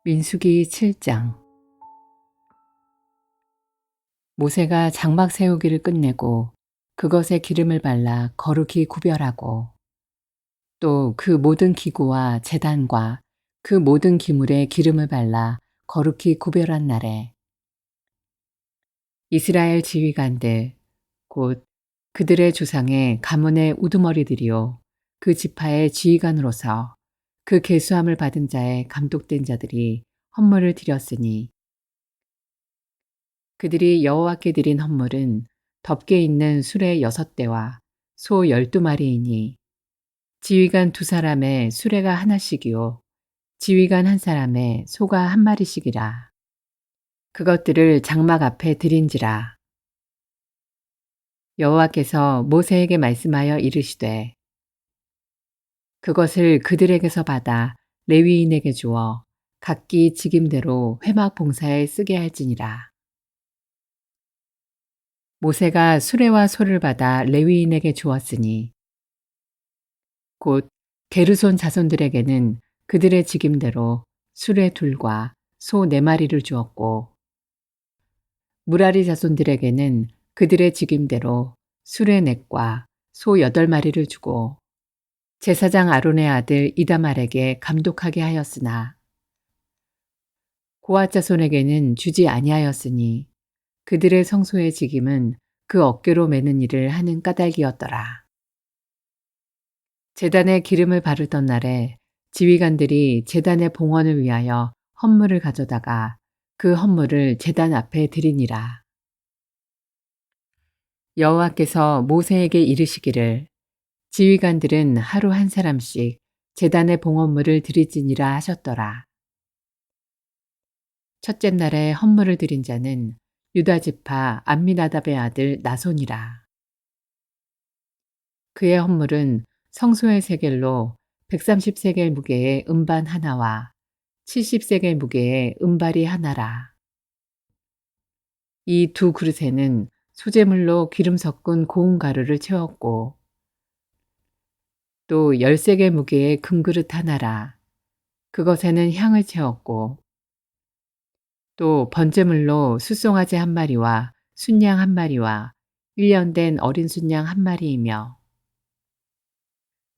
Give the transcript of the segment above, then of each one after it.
민수기 7장. 모세가 장막 세우기를 끝내고 그것에 기름을 발라 거룩히 구별하고 또 그 모든 기구와 제단과 그 모든 기물에 기름을 발라 거룩히 구별한 날에 이스라엘 지휘관들 곧 그들의 조상의 가문의 우두머리들이요 그 지파의 지휘관으로서 그 계수함을 받은 자의 감독된 자들이 헌물을 드렸으니 그들이 여호와께 드린 헌물은 덮개 있는 수레 6대와 소 12마리이니 지휘관 2사람의 수레가 하나씩이요 지휘관 1사람의 소가 1마리씩이라. 그것들을 장막 앞에 드린지라. 여호와께서 모세에게 말씀하여 이르시되 그것을 그들에게서 받아 레위인에게 주어 각기 직임대로 회막 봉사에 쓰게 할지니라. 모세가 수레와 소를 받아 레위인에게 주었으니 곧 게르손 자손들에게는 그들의 직임대로 수레 2과 소 4마리를 주었고 무라리 자손들에게는 그들의 직임대로 수레 4과 소 8마리를 주고 제사장 아론의 아들 이다말에게 감독하게 하였으나 고앗 자손에게는 주지 아니하였으니 그들의 성소의 직임은 그 어깨로 매는 일을 하는 까닭이었더라. 제단에 기름을 바르던 날에 지휘관들이 제단의 봉헌을 위하여 헌물을 가져다가 그 헌물을 제단 앞에 드리니라. 여호와께서 모세에게 이르시기를 지휘관들은 하루 1사람씩 제단의 봉헌물을 드리지니라 하셨더라. 첫째 날에 헌물을 드린 자는 유다 지파 암미나답의 아들 나손이라. 그의 헌물은 성소의 세겔로 130세겔 무게의 음반 하나와 70세겔 무게의 음발이 하나라. 이 2그릇에는 소재물로 기름 섞은 고운 가루를 채웠고 또 10세겔 무게의 금그릇 하나라. 그것에는 향을 채웠고 또 번제물로 숫송아지 1마리와 순양 1마리와 1년 된 어린 순양 1마리이며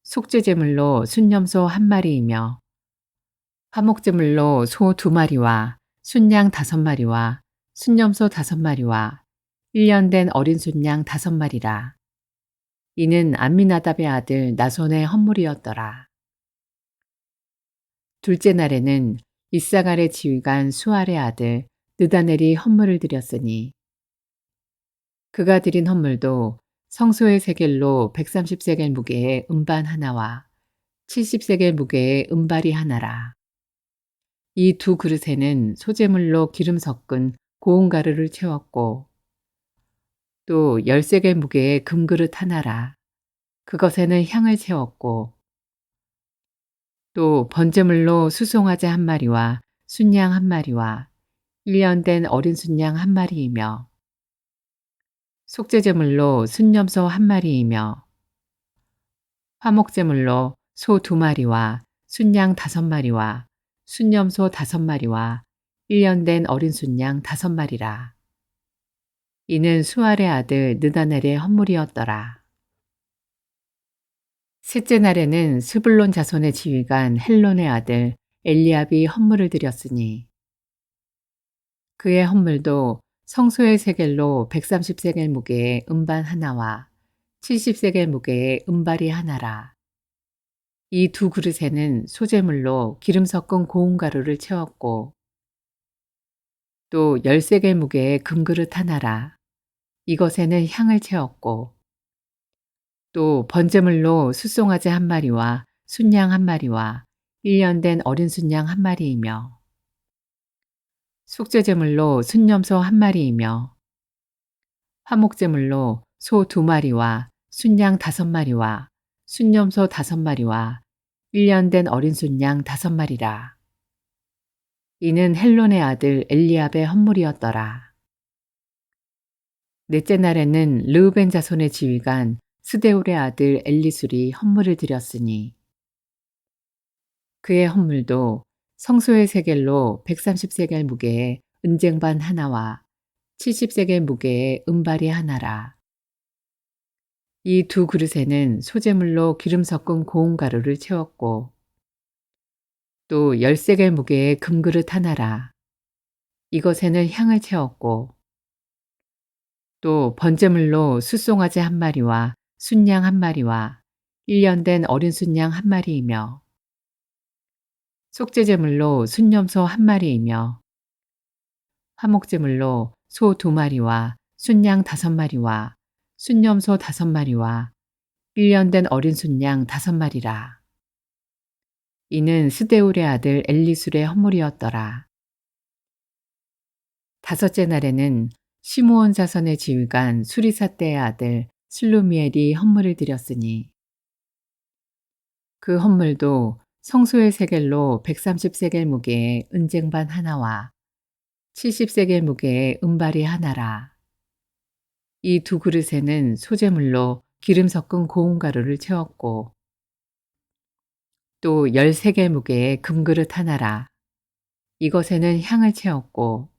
속죄제물로 순염소 1마리이며 화목제물로 소 2마리와 순양 5마리와 순염소 5마리와 1년 된 어린 순양 5마리라. 이는 암미나답의 아들 나손의 헌물이었더라. 둘째 날에는 이사갈의 지휘관 수알의 아들 느다넬이 헌물을 드렸으니 그가 드린 헌물도 성소의 세겔로 130세겔 무게의 음반 하나와 70세겔 무게의 음발이 하나라. 이 2그릇에는 소재물로 기름 섞은 고운 가루를 채웠고 또 10세겔 무게의 금그릇 하나라. 그것에는 향을 채웠고 또 번제물로 수송아지 1마리와 순양 1마리와 1년 된 어린 순양 1마리이며 속죄제물로 순염소 1마리이며 화목제물로 소 2마리와 순양 5마리와 순염소 5마리와 1년 된 어린 순양 5마리라. 이는 수알의 아들 느다넬의 헌물이었더라. 셋째 날에는 스불론 자손의 지휘관 헬론의 아들 엘리압이 헌물을 드렸으니 그의 헌물도 성소의 세겔로 130세겔 무게의 음반 하나와 70세겔 무게의 음발이 하나라. 이 2그릇에는 소재물로 기름 섞은 고운 가루를 채웠고 또 10세겔 무게의 금그릇 하나라. 이것에는 향을 채웠고 또 번제물로 숫송아지 1마리와 순양 1마리와 1년 된 어린 순양 1마리이며 속죄제물로 순염소 1마리이며 화목제물로 소 2마리와 순양 5마리와 순염소 5마리와 1년 된 어린 순양 5마리라. 이는 헬론의 아들 엘리압의 헌물이었더라. 넷째 날에는 르우벤 자손의 지휘관 스데울의 아들 엘리술이 헌물을 드렸으니 그의 헌물도 성소의 세겔로 130세겔 무게의 은쟁반 하나와 70세겔 무게의 은발이 하나라. 이 두 그릇에는 소재물로 기름 섞은 고운 가루를 채웠고 또 10세겔 무게의 금그릇 하나라. 이것에는 향을 채웠고 또 번제물로 숫송아지 한 마리와 순양 한 마리와 1년 된 어린 순양 한 마리이며 속죄제물로 순염소 한 마리이며 화목제물로 소 2마리와 순양 5마리와 순염소 5마리와 1년 된 어린 순양 5마리라. 이는 스데울의 아들 엘리술의 헌물이었더라. 다섯째 날에는 시므온 자손의 지휘관 수리사떼의 아들 슬루미엘이 헌물을 드렸으니 그 헌물도 성소의 세겔로 130세겔 무게의 은쟁반 하나와 70세겔 무게의 은발이 하나라. 이 두 그릇에는 소재물로 기름 섞은 고운 가루를 채웠고 또 10세겔 무게의 금그릇 하나라. 이것에는 향을 채웠고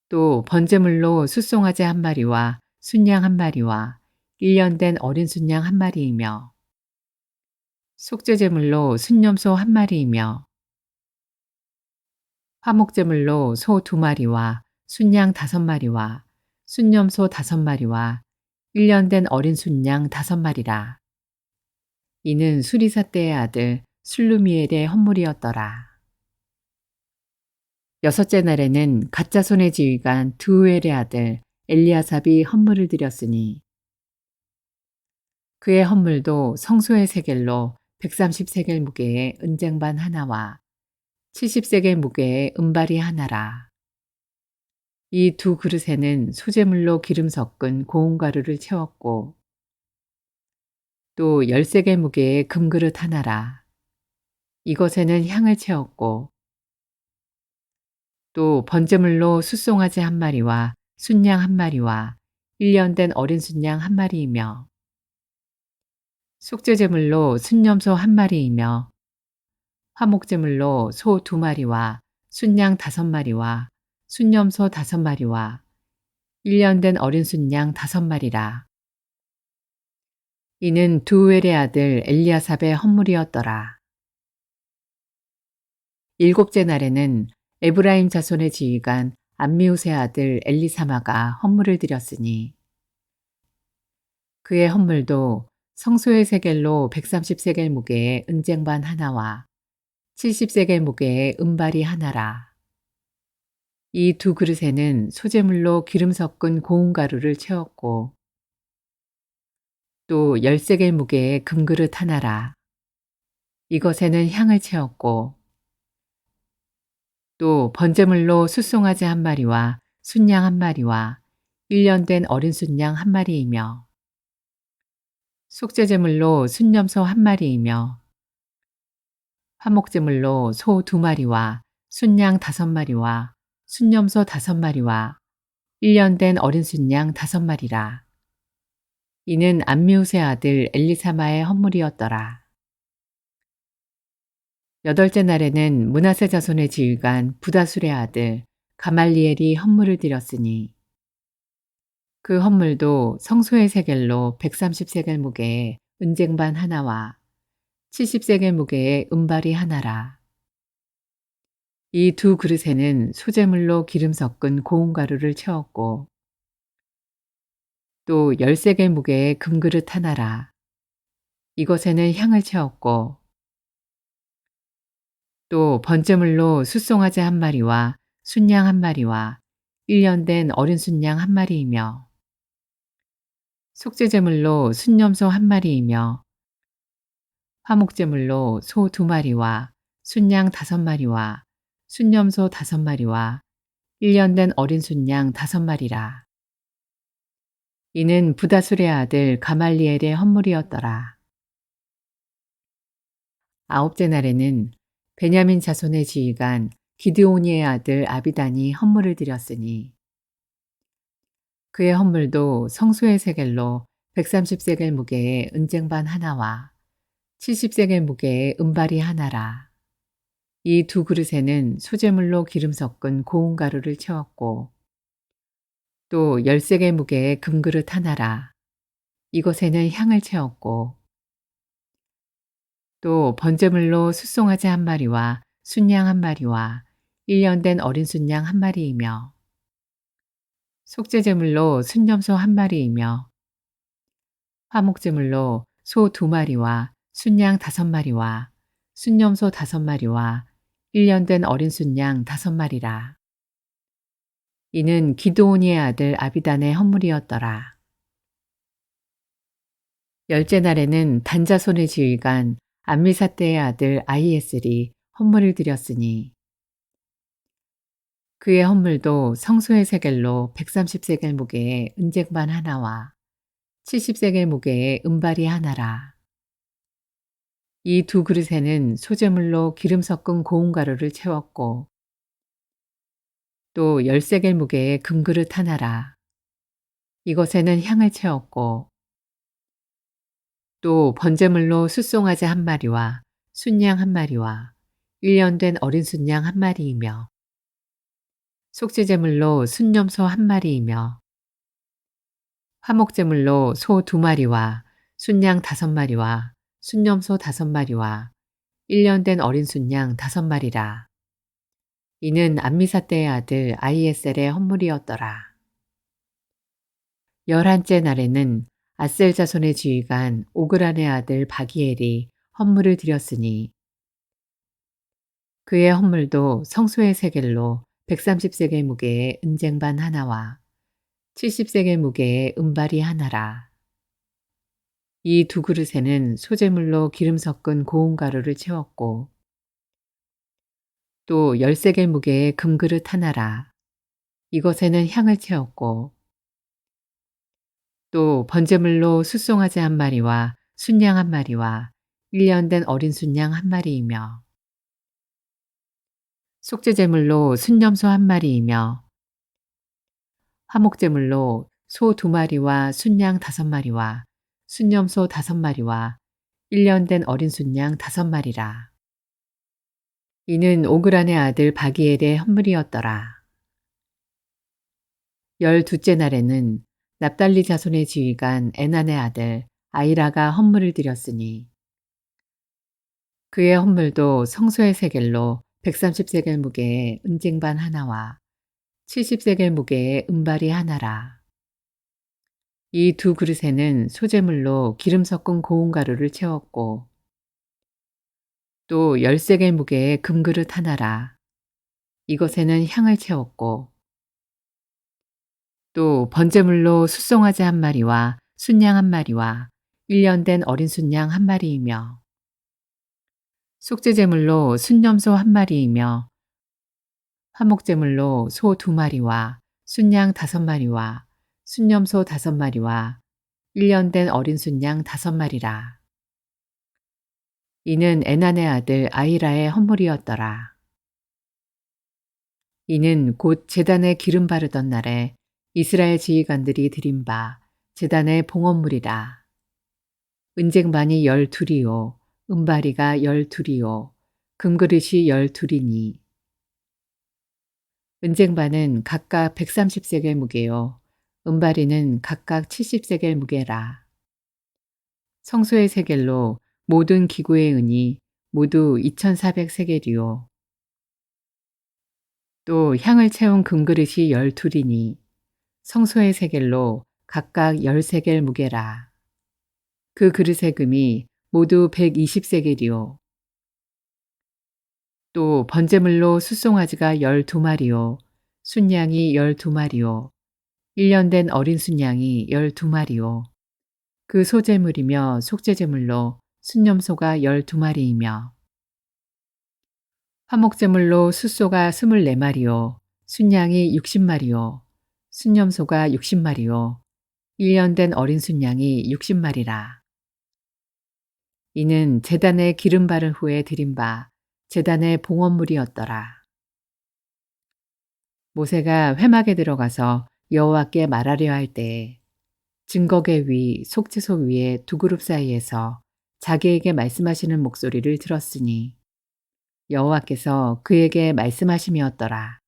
또 번제물로 숫송아지 한 마리와 순양 한 마리와 1년 된 어린 순양 한 마리이며 속죄제물로 순염소 한 마리이며 화목제물로 소 2마리와 순양 5마리와 순염소 5마리와 1년 된 어린 순양 5마리라. 이는 수리사떼의 아들 슬루미엘의 헌물이었더라. 여섯째 날에는 갓자손의 지휘관 드우엘의 아들 엘리아삽이 헌물을 드렸으니 그의 헌물도 성소의 세겔로 130세겔 무게의 은쟁반 하나와 70세겔 무게의 은발이 하나라. 이 두 그릇에는 소재물로 기름 섞은 고운 가루를 채웠고 또 10세겔 무게의 금그릇 하나라. 이것에는 향을 채웠고 또 번제물로 숫송아지 한 마리와 순양 한 마리와 1년 된 어린 순양 한 마리이며 속죄제물로 순염소 한 마리이며 화목제물로 소 2마리와 순양 5마리와 순염소 5마리와 1년 된 어린 순양 5마리라. 이는 두우엘의 아들 엘리아삽의 헌물이었더라. 일곱째 날에는 에브라임 자손의 지휘관 암미우스의 아들 엘리사마가 헌물을 드렸으니 그의 헌물도 성소의 세겔로 130세겔 무게의 은쟁반 하나와 70세겔 무게의 은발이 하나라. 이 두 그릇에는 소재물로 기름 섞은 고운 가루를 채웠고 또 10세겔 무게의 금그릇 하나라. 이것에는 향을 채웠고 또 번제물로 숫송아지 한 마리와 순양 한 마리와 1년 된 어린 순양 한 마리이며 속죄제물로 순염소 한 마리이며 화목제물로 소 2마리와 순양 5마리와 순염소 5마리와 1년 된 어린 순양 5마리라. 이는 암미우스의 아들 엘리사마의 헌물이었더라. 여덟째 날에는 므낫세 자손의 지휘관 부다술의 아들 가말리엘이 헌물을 드렸으니 그 헌물도 성소의 세겔로 130세겔 무게의 은쟁반 하나와 70세겔 무게의 은발이 하나라. 이 두 그릇에는 소재물로 기름 섞은 고운 가루를 채웠고 또 10세겔 무게의 금그릇 하나라. 이것에는 향을 채웠고 또 번제물로 숫송아지 한 마리와 순양 한 마리와 1년 된 어린 순양 한 마리이며 속죄제물로 순염소 한 마리이며 화목제물로 소 2마리와 순양 5마리와 순염소 5마리와 1년 된 어린 순양 5마리라. 이는 부다술의 아들 가말리엘의 헌물이었더라. 아홉째 날에는 베냐민 자손의 지휘관 기드오니의 아들 아비단이 헌물을 드렸으니 그의 헌물도 성소의 세겔로 130세겔 무게의 은쟁반 하나와 70세겔 무게의 은발이 하나라. 이 두 그릇에는 소재물로 기름 섞은 고운 가루를 채웠고 또 13개 무게의 금그릇 하나라. 이것에는 향을 채웠고 또 번제물로 숫송아지 한 마리와 순양 한 마리와 1년 된 어린 순양 한 마리이며 속죄제물로 순염소 한 마리이며 화목제물로 소 2마리와 순양 5마리와 순염소 5마리와 1년 된 어린 순양 5마리라. 이는 기드온이의 아들 아비단의 헌물이었더라. 열째 날에는 단자손의 지휘관 암미사대의 아들 아히에셀이 헌물을 드렸으니 그의 헌물도 성소의 세겔로 130세겔 무게의 은쟁반 하나와 70세겔 무게의 은발이 하나라. 이 두 그릇에는 소재물로 기름 섞은 고운 가루를 채웠고 또 10세겔 무게의 금그릇 하나라. 이것에는 향을 채웠고 또 번제물로 숫송아지 한 마리와 순양 한 마리와 1년 된 어린 순양 한 마리이며 속죄제물로 순염소 한 마리이며 화목제물로 소 2마리와 순양 5마리와 순염소 5마리와 1년 된 어린 순양 5마리라. 이는 암미사대의 아들 아히에셀의 헌물이었더라. 11째 날에는 아셀 자손의 지휘관 오그란의 아들 바기엘이 헌물을 드렸으니 그의 헌물도 성소의 세겔로 130세겔 무게의 은쟁반 하나와 70세겔 무게의 은발이 하나라. 이 두 그릇에는 소재물로 기름 섞은 고운 가루를 채웠고 또 10세겔 무게의 금그릇 하나라. 이것에는 향을 채웠고 또 번제물로 숫송아지 한 마리와 순양 한 마리와 1년 된 어린 순양 한 마리이며 속죄제물로 순염소 한 마리이며 화목제물로 소 2마리와 순양 5마리와 순염소 5마리와 1년 된 어린 순양 5마리라. 이는 오그란의 아들 바기엘의 헌물이었더라. 12째 날에는 납달리 자손의 지휘관 에난의 아들 아이라가 헌물을 드렸으니 그의 헌물도 성소의 세겔로 130세겔 무게의 은쟁반 하나와 70세겔 무게의 은발이 하나라. 이 두 그릇에는 소재물로 기름 섞은 고운 가루를 채웠고 또 10세겔 무게의 금그릇 하나라. 이것에는 향을 채웠고 또 번제물로 숫송아지 한 마리와 순양 한 마리와 1년 된 어린 순양 한 마리이며 속죄제물로 순염소 한 마리이며 화목제물로 소 2마리와 순양 5마리와 순염소 5마리와 1년 된 어린 순양 5마리라. 이는 에난의 아들 아히라의 헌물이었더라. 이는 곧 제단에 기름 바르던 날에 이스라엘 지휘관들이 드린 바 제단의 봉헌물이라. 은쟁반이 12이요 은바리가 12이요 금그릇이 12이니 은쟁반은 각각 130세겔 무게요 은바리는 각각 70세겔 무게라. 성소의 세겔로 모든 기구의 은이 모두 2400세겔이요 또 향을 채운 금그릇이 12이니 성소의 세겔로 각각 10세겔 무게라. 그 그릇의 금이 모두 120세겔이요 또 번제물로 숫송아지가 12마리요 순양이 12마리요 1년 된 어린 순양이 12마리요 그 소제물이며 속죄제물로 순염소가 12마리이며 화목제물로 숫소가 24마리요 순양이 60마리요 순염소가 60마리요 1년 된 어린 순양이 60마리라. 이는 제단에 기름 바른 후에 드린 바 제단의 봉헌물이었더라. 모세가 회막에 들어가서 여호와께 말하려 할 때에 증거계 위 속죄소 위에 두 그룹 사이에서 자기에게 말씀하시는 목소리를 들었으니 여호와께서 그에게 말씀하심이었더라.